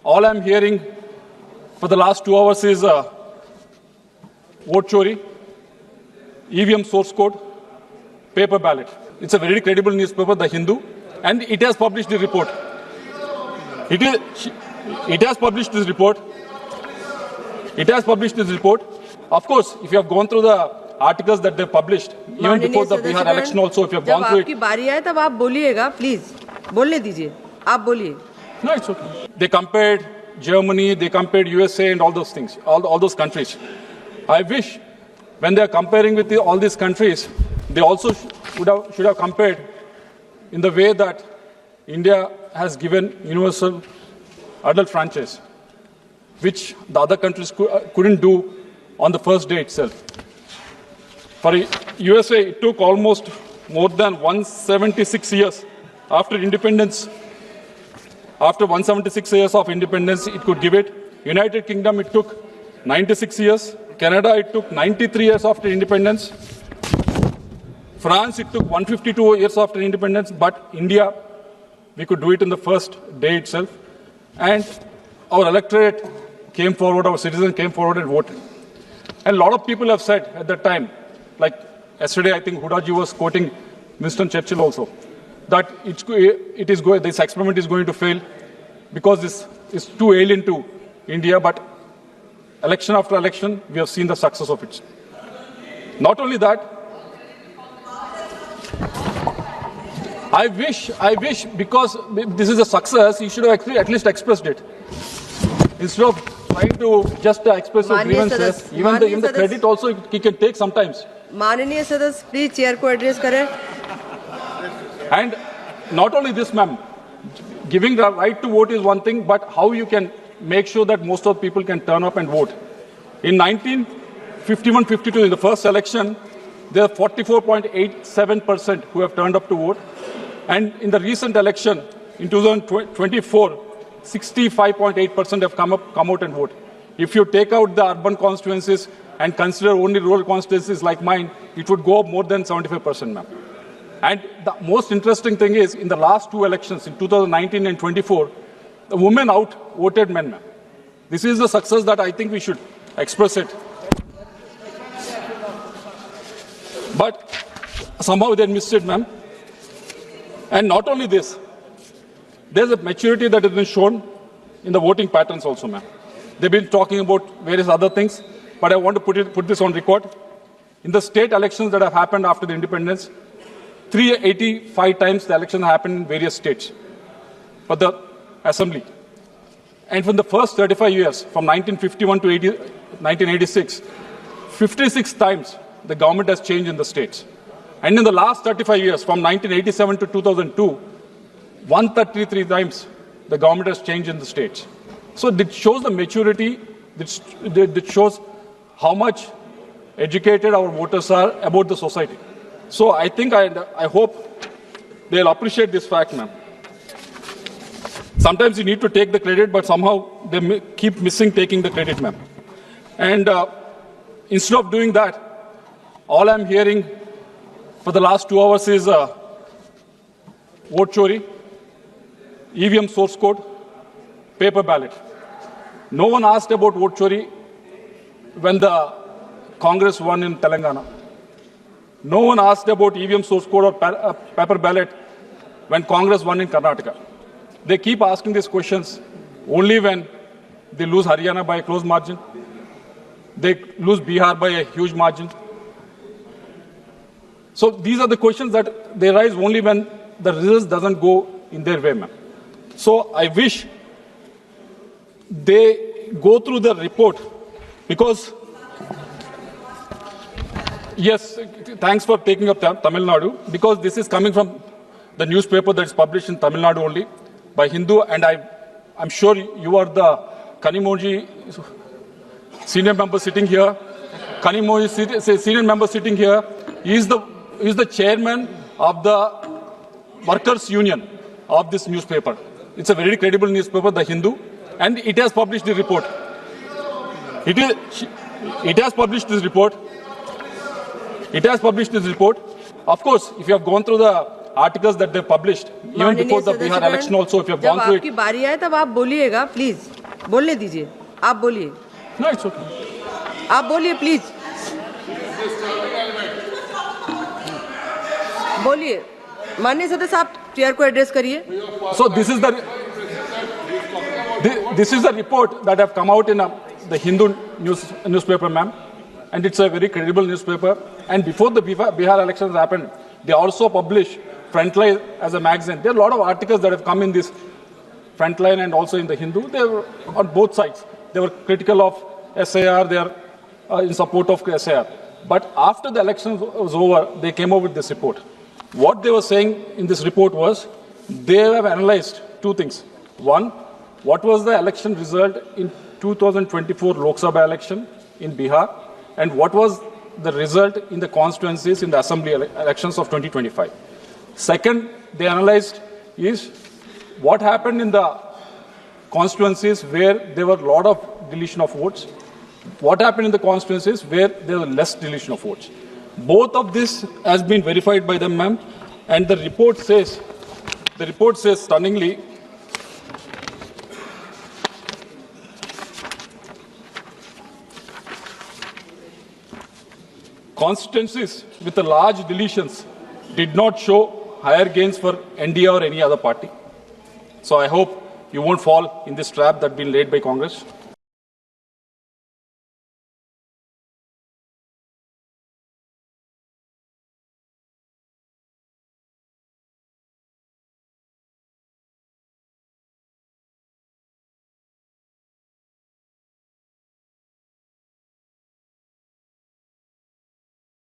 All I'm hearing for the last 2 hours is vote chori, EVM source code, paper ballot. It's a very credible newspaper, The Hindu, and it has published the report. It has published this report. It has published this report. Of course, if you have gone through the articles that they published, even before the Bihar election also, if you have gone through it. जब आपकी बारी आए तब आप बोलिएगा, please बोलने दीजिए, आप बोलिए. No, it's okay. They compared Germany, they compared USA and all those things, all those countries. I wish when they are comparing with all these countries, they also should have compared in the way that India has given universal adult franchise, which the other countries couldn't do on the first day itself. For USA, it took almost more than 176 years after independence. After 176 years of independence, it could give it. United Kingdom, it took 96 years. Canada, it took 93 years after independence. France, it took 152 years after independence. But India, we could do it in the first day itself. And our electorate came forward, our citizens came forward and voted. And a lot of people have said at that time, like yesterday, I think Hudaji was quoting Winston Churchill also, that this experiment is going to fail because this is too alien to India. But election after election, we have seen the success of it. Not only that, I wish because this is a success, you should have actually at least expressed it. Instead of trying to just express your grievances, even the credit also he can take sometimes. माननीय सदस्य, please chair को address करें. And not only this, ma'am, giving the right to vote is one thing, but how you can make sure that most of the people can turn up and vote. In 1951-52, in the first election, there are 44.87% who have turned up to vote. And in the recent election, in 2024, 65.8% have come out and vote. If you take out the urban constituencies and consider only rural constituencies like mine, it would go up more than 75%, ma'am. And the most interesting thing is, in the last two elections, in 2019 and 24, the women out-voted men, ma'am. This is the success that I think we should express it. But somehow they missed it, ma'am. And not only this, there's a maturity that has been shown in the voting patterns also, ma'am. They've been talking about various other things, but I want to put this on record. In the state elections that have happened after the independence, 385 times the election happened in various states for the assembly. And from the first 35 years, from 1951 to 1986, 56 times the government has changed in the states. And in the last 35 years, from 1987 to 2002, 133 times the government has changed in the states. So it shows the maturity, it shows how much educated our voters are about the society. So I think, I hope they'll appreciate this fact, ma'am. Sometimes you need to take the credit, but somehow they keep missing taking the credit, ma'am. And instead of doing that, all I'm hearing for the last 2 hours is vote chori, EVM source code, paper ballot. No one asked about vote chori when the Congress won in Telangana. No one asked about EVM source code or paper ballot when Congress won in Karnataka. They keep asking these questions only when they lose Haryana by a close margin. They lose Bihar by a huge margin. So these are the questions that they raise only when the results doesn't go in their way, ma'am. So I wish they go through the report because, yes, thanks for taking up Tamil Nadu, because this is coming from the newspaper that is published in Tamil Nadu only by Hindu, and I'm sure you are the Kanimoji senior member sitting here. Kanimoji senior member sitting here. He is the chairman of the workers' union of this newspaper. It's a very credible newspaper, The Hindu, and it has published the report. It has published this report. It has published this report. Of course, if you have gone through the articles that they published, even before the Bihar election also, if you have gone through it. जब आपकी बारी आए तब आप बोलिएगा, please. बोलने दीजिए, आप बोलिए, No, it's okay. आप बोलिए प्लीज, बोलिए। माननीय सदस्य साहब चेयर को एड्रेस करिए। So this is the report that have come out in the Hindu newspaper, ma'am, and it's a very credible newspaper. And before the Bihar elections happened, they also published Frontline as a magazine. There are a lot of articles that have come in this Frontline and also in the Hindu. They were on both sides. They were critical of SAR. They are in support of SAR. But after the election was over, they came up with this report. What they were saying in this report was they have analyzed two things. One, what was the election result in 2024 Lok Sabha election in Bihar, and what was the result in the constituencies in the assembly elections of 2025. Second, they analyzed is what happened in the constituencies where there were a lot of deletion of votes, what happened in the constituencies where there was less deletion of votes. Both of this has been verified by them, ma'am, and the report says stunningly, constituencies with the large deletions did not show higher gains for NDA or any other party. So I hope you won't fall in this trap that's been laid by Congress.